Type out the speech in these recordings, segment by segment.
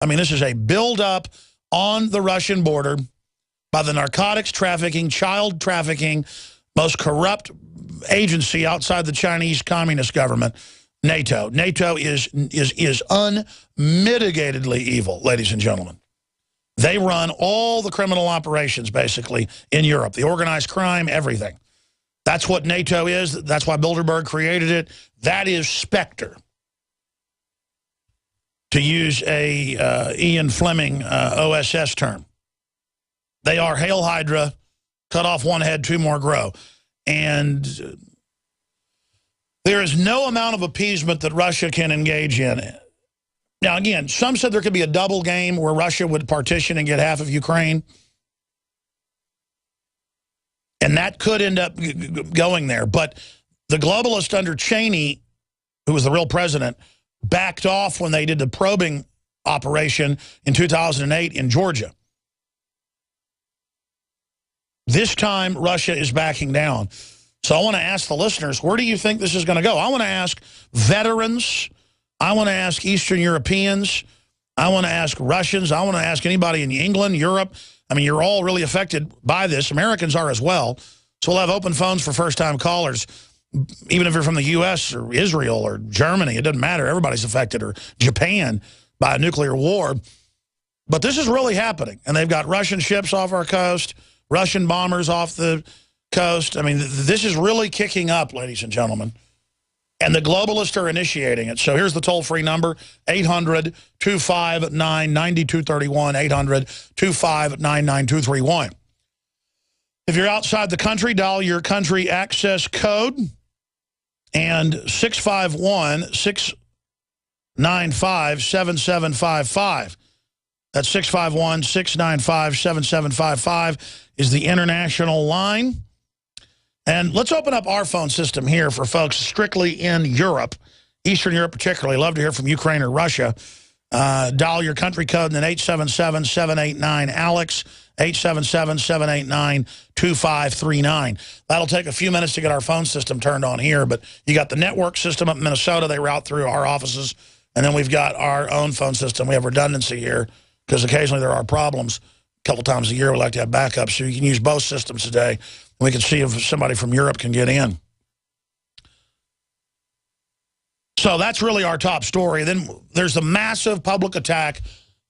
I mean, this is a buildup on the Russian border by the narcotics trafficking, child trafficking, most corrupt agency outside the Chinese Communist government, NATO. NATO is unmitigatedly evil, ladies and gentlemen. They run all the criminal operations, basically, in Europe. The organized crime, everything. That's what NATO is. That's why Bilderberg created it. That is Spectre. To use a Ian Fleming OSS term. They are Hail Hydra, cut off one head, two more grow. And there is no amount of appeasement that Russia can engage in. Now, again, some said there could be a double game where Russia would partition and get half of Ukraine. And that could end up going there. But the globalist under Cheney, who was the real president, backed off when they did the probing operation in 2008 in Georgia. This time, Russia is backing down. So I want to ask the listeners, where do you think this is going to go? I want to ask veterans. I want to ask Eastern Europeans. I want to ask Russians. I want to ask anybody in England, Europe. I mean, you're all really affected by this. Americans are as well. So we'll have open phones for first-time callers. Even if you're from the U.S. or Israel or Germany, it doesn't matter. Everybody's affected, or Japan, by a nuclear war. But this is really happening. And they've got Russian ships off our coast, Russian bombers off the coast. I mean, this is really kicking up, ladies and gentlemen. And the globalists are initiating it. So here's the toll-free number, 800-259-9231, 800-259-9231. If you're outside the country, dial your country access code and 651-695-7755. That's 651-695-7755 is the international line. And let's open up our phone system here for folks strictly in Europe, Eastern Europe particularly. Love to hear from Ukraine or Russia. Dial your country code and then 877-789-ALEX, 877-789-2539. That'll take a few minutes to get our phone system turned on here, but you got the network system up in Minnesota. They route through our offices, and then we've got our own phone system. We have redundancy here because occasionally there are problems. A couple times a year we like to have backups, so you can use both systems today. We can see if somebody from Europe can get in. So that's really our top story. Then there's a massive public attack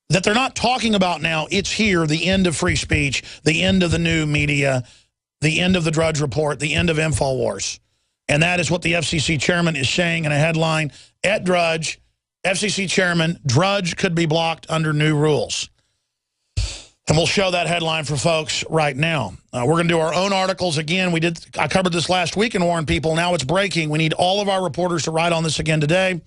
that they're not talking about now. It's here, the end of free speech, the end of the new media, the end of the Drudge Report, the end of InfoWars. And that is what the FCC chairman is saying in a headline at Drudge. FCC chairman, Drudge could be blocked under new rules. And we'll show that headline for folks right now. We're going to do our own articles again. I covered this last week and warned people. Now it's breaking. We need all of our reporters to write on this again today.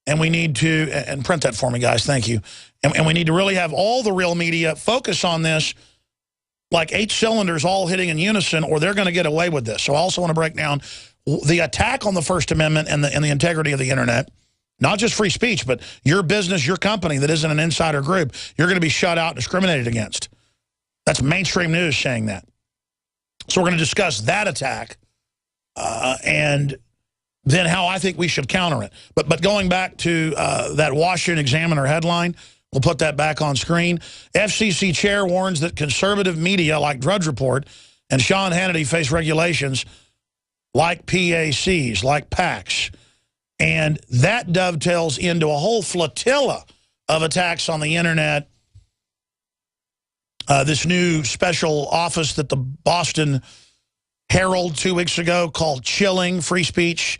And we need to, and print that for me, guys. Thank you. And we need to really have all the real media focus on this, like 8 cylinders all hitting in unison, or they're going to get away with this. So I also want to break down the attack on the First Amendment and the integrity of the internet. Not just free speech, but your business, your company that isn't an insider group, you're going to be shut out, discriminated against. That's mainstream news saying that. So we're going to discuss that attack and then how I think we should counter it. But going back to that Washington Examiner headline, we'll put that back on screen. FCC chair warns that conservative media like Drudge Report and Sean Hannity face regulations like PACs, like PACs. And that dovetails into a whole flotilla of attacks on the internet. This new special office that the Boston Herald 2 weeks ago called Chilling, free speech,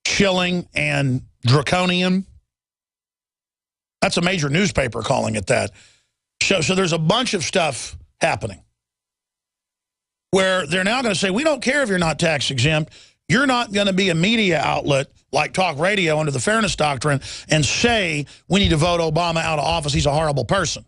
chilling, and draconian. That's a major newspaper calling it that. So there's a bunch of stuff happening where they're now going to say, we don't care if you're not tax exempt. You're not going to be a media outlet like talk radio under the Fairness Doctrine and say we need to vote Obama out of office. He's a horrible person.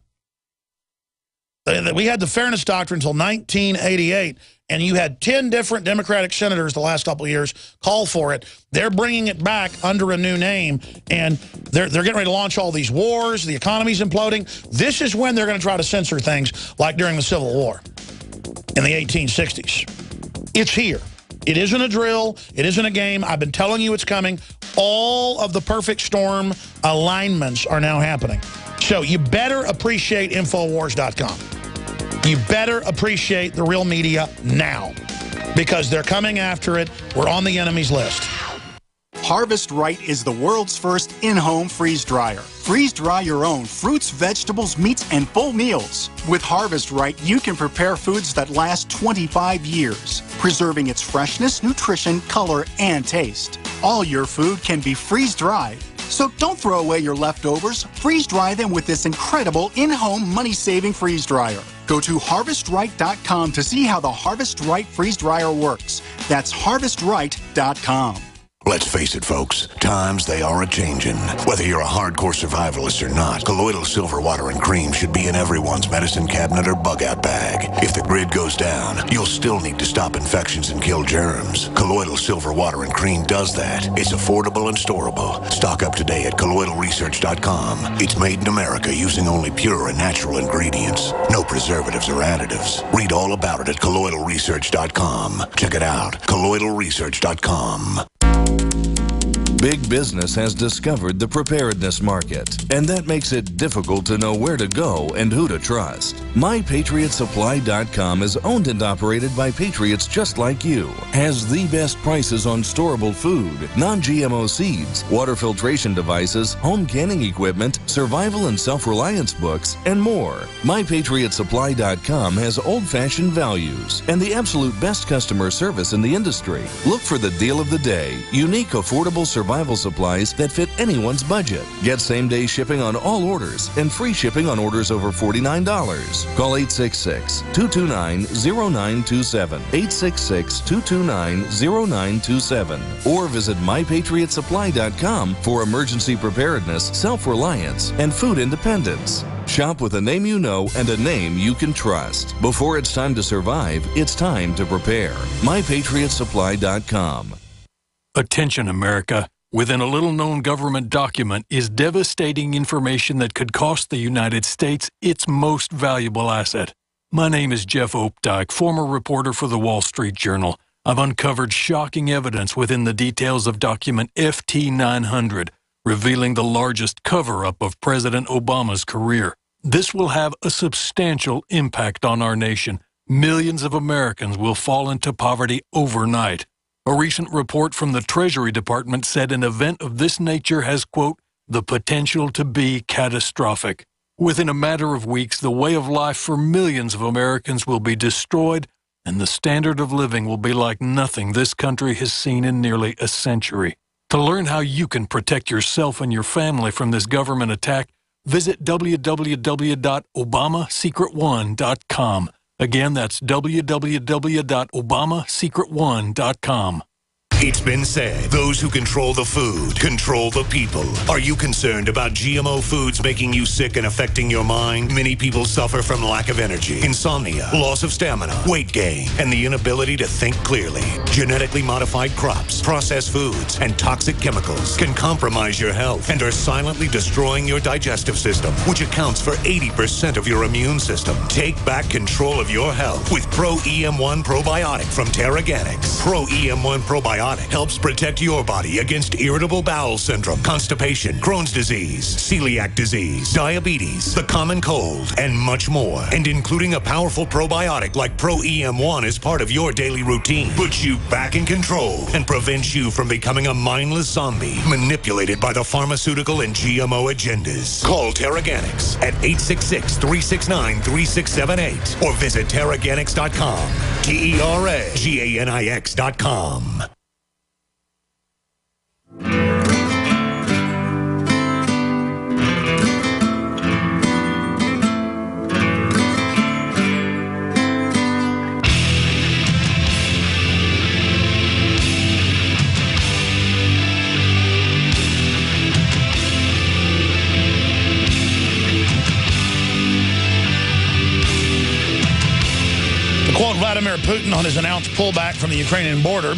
We had the Fairness Doctrine until 1988, and you had 10 different Democratic senators the last couple of years call for it. They're bringing it back under a new name, and they're getting ready to launch all these wars. The economy's imploding. This is when they're going to try to censor things like during the Civil War in the 1860s. It's here. It isn't a drill. It isn't a game. I've been telling you it's coming. All of the perfect storm alignments are now happening. So you better appreciate Infowars.com. You better appreciate the real media now, because they're coming after it. We're on the enemy's list. Harvest Right is the world's first in-home freeze dryer. Freeze dry your own fruits, vegetables, meats, and full meals. With Harvest Right, you can prepare foods that last 25 years, preserving its freshness, nutrition, color, and taste. All your food can be freeze-dried. So don't throw away your leftovers. Freeze-dry them with this incredible in-home money-saving freeze dryer. Go to HarvestRight.com to see how the Harvest Right freeze dryer works. That's HarvestRight.com. Let's face it, folks, times they are a-changin'. Whether you're a hardcore survivalist or not, Colloidal Silver Water and Cream should be in everyone's medicine cabinet or bug-out bag. If the grid goes down, you'll still need to stop infections and kill germs. Colloidal Silver Water and Cream does that. It's affordable and storable. Stock up today at colloidalresearch.com. It's made in America using only pure and natural ingredients. No preservatives or additives. Read all about it at colloidalresearch.com. Check it out, colloidalresearch.com. Big business has discovered the preparedness market, and that makes it difficult to know where to go and who to trust. MyPatriotSupply.com is owned and operated by patriots just like you. Has the best prices on storable food, non-GMO seeds, water filtration devices, home canning equipment, survival and self-reliance books, and more. MyPatriotSupply.com has old-fashioned values and the absolute best customer service in the industry. Look for the deal of the day, unique, affordable survival supplies that fit anyone's budget. Get same-day shipping on all orders and free shipping on orders over $49. Call 866-229-0927, 866-229-0927, or visit MyPatriotSupply.com for emergency preparedness, self-reliance, and food independence. Shop with a name you know and a name you can trust. Before it's time to survive, it's time to prepare. MyPatriotSupply.com. Attention, America. Within a little-known government document is devastating information that could cost the United States its most valuable asset. My name is Jeff Opdyke, former reporter for the Wall Street Journal. I've uncovered shocking evidence within the details of document FT900, revealing the largest cover-up of President Obama's career. This will have a substantial impact on our nation. Millions of Americans will fall into poverty overnight. A recent report from the Treasury Department said an event of this nature has, quote, the potential to be catastrophic. Within a matter of weeks, the way of life for millions of Americans will be destroyed, and the standard of living will be like nothing this country has seen in nearly a century. To learn how you can protect yourself and your family from this government attack, visit www.obamasecret1.com. Again, that's www.obamasecret1.com. It's been said, those who control the food control the people. Are you concerned about GMO foods making you sick and affecting your mind? Many people suffer from lack of energy, insomnia, loss of stamina, weight gain, and the inability to think clearly. Genetically modified crops, processed foods, and toxic chemicals can compromise your health and are silently destroying your digestive system, which accounts for 80% of your immune system. Take back control of your health with Pro EM1 Probiotic from Terraganics. Pro EM1 Probiotic helps protect your body against irritable bowel syndrome, constipation, Crohn's disease, celiac disease, diabetes, the common cold, and much more. And including a powerful probiotic like Pro EM1 as part of your daily routine puts you back in control and prevents you from becoming a mindless zombie manipulated by the pharmaceutical and GMO agendas. Call Terraganics at 866-369-3678 or visit Terraganics.com. TERAGANIX.com. To quote Vladimir Putin on his announced pullback from the Ukrainian border,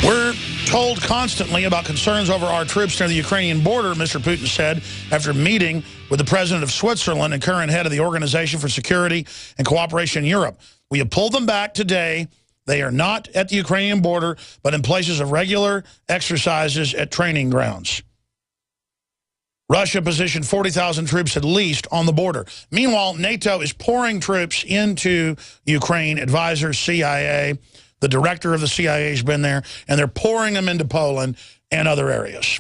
we're told constantly about concerns over our troops near the Ukrainian border, Mr. Putin said after meeting with the president of Switzerland and current head of the Organization for Security and Cooperation in Europe. We have pulled them back today. They are not at the Ukrainian border, but in places of regular exercises at training grounds. Russia positioned 40,000 troops at least on the border. Meanwhile, NATO is pouring troops into Ukraine. Advisors, CIA, the director of the CIA has been there, and they're pouring them into Poland and other areas.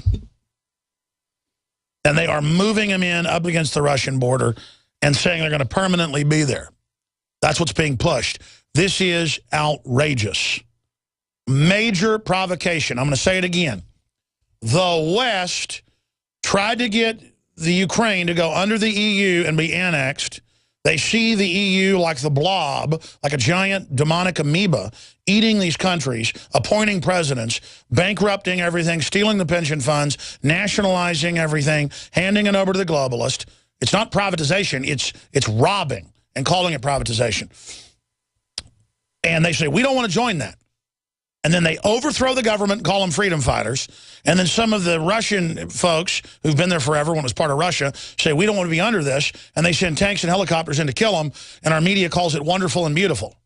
And they are moving them in up against the Russian border and saying they're going to permanently be there. That's what's being pushed. This is outrageous. Major provocation. I'm going to say it again. The West tried to get the Ukraine to go under the EU and be annexed. They see the EU like the blob, like a giant demonic amoeba, eating these countries, appointing presidents, bankrupting everything, stealing the pension funds, nationalizing everything, handing it over to the globalist. It's not privatization, it's robbing and calling it privatization. And they say, we don't want to join that. And then they overthrow the government and call them freedom fighters. And then some of the Russian folks who've been there forever when it was part of Russia say, we don't want to be under this. And they send tanks and helicopters in to kill them. And our media calls it wonderful and beautiful.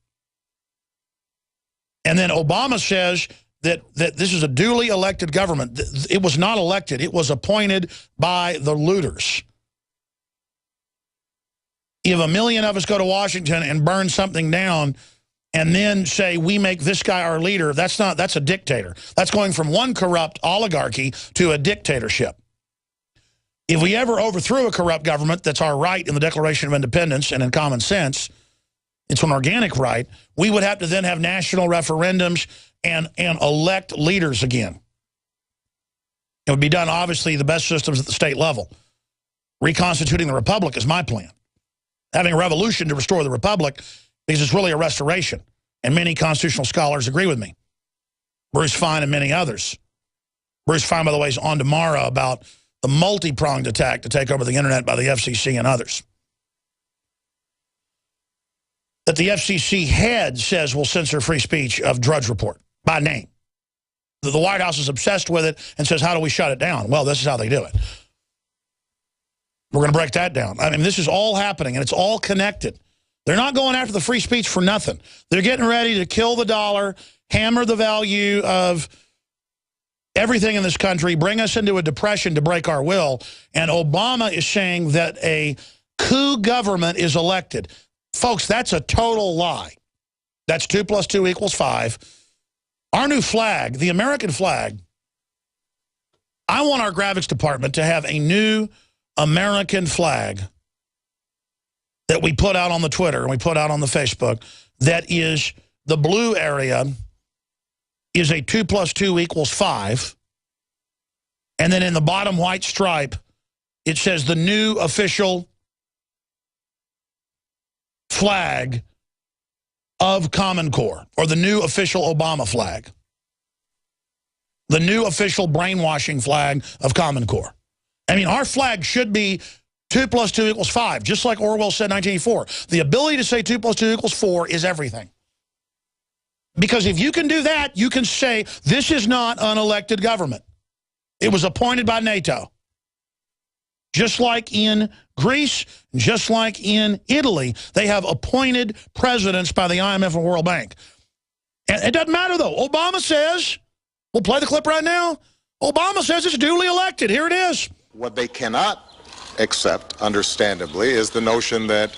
And then Obama says that this is a duly elected government. It was not elected. It was appointed by the looters. If 1 million of us go to Washington and burn something down and then say we make this guy our leader, that's a dictator. That's going from one corrupt oligarchy to a dictatorship. If we ever overthrew a corrupt government, that's our right in the Declaration of Independence and in common sense, it's an organic right, we would have to then have national referendums and elect leaders again. It would be done, obviously, the best systems at the state level. Reconstituting the republic is my plan. Having a revolution to restore the republic, because it's really a restoration. And many constitutional scholars agree with me. Bruce Fein and many others. Bruce Fein, by the way, is on tomorrow about the multi-pronged attack to take over the internet by the FCC and others. That the FCC head says will censor free speech of Drudge Report by name. The White House is obsessed with it and says, how do we shut it down? Well, this is how they do it. We're going to break that down. I mean, this is all happening, and it's all connected. They're not going after the free speech for nothing. They're getting ready to kill the dollar, hammer the value of everything in this country, bring us into a depression to break our will. And Obama is saying that a coup government is elected. Folks, that's a total lie. That's 2 + 2 = 5. Our new flag, the American flag, I want our graphics department to have a new American flag that we put out on the Twitter and we put out on the Facebook, that is the blue area is a 2 + 2 = 5. And then in the bottom white stripe, it says the new official flag of Common Core, or the new official Obama flag. The new official brainwashing flag of Common Core. I mean, our flag should be 2 + 2 = 5, just like Orwell said in 1984. The ability to say 2 + 2 = 4 is everything. Because if you can do that, you can say this is not unelected government. It was appointed by NATO. Just like in Greece, just like in Italy, they have appointed presidents by the IMF and World Bank. And it doesn't matter, though. Obama says, we'll play the clip right now. Obama says it's duly elected. Here it is. What they cannot accept, understandably, is the notion that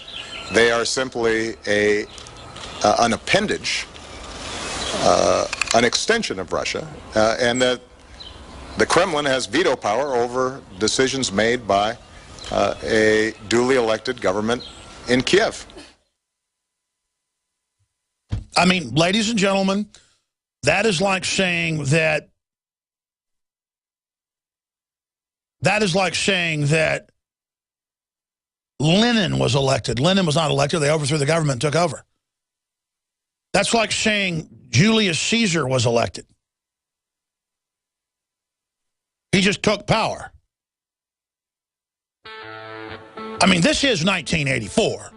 they are simply an appendage, an extension of Russia, and that the Kremlin has veto power over decisions made by a duly elected government in Kiev. I mean, ladies and gentlemen, that is like saying that Lenin was elected. Lenin was not elected. They overthrew the government and took over. That's like saying Julius Caesar was elected. He just took power. I mean, this is 1984.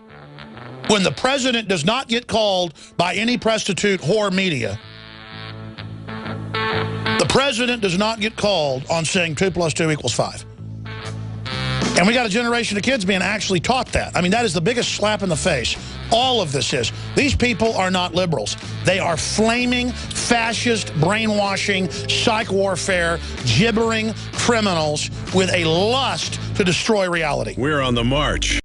When the president does not get called by any prostitute whore media, the president does not get called on saying 2 + 2 = 5. And we got a generation of kids being actually taught that. I mean, that is the biggest slap in the face. All of this is. These people are not liberals. They are flaming, fascist, brainwashing, psych warfare, gibbering criminals with a lust to destroy reality. We're on the march.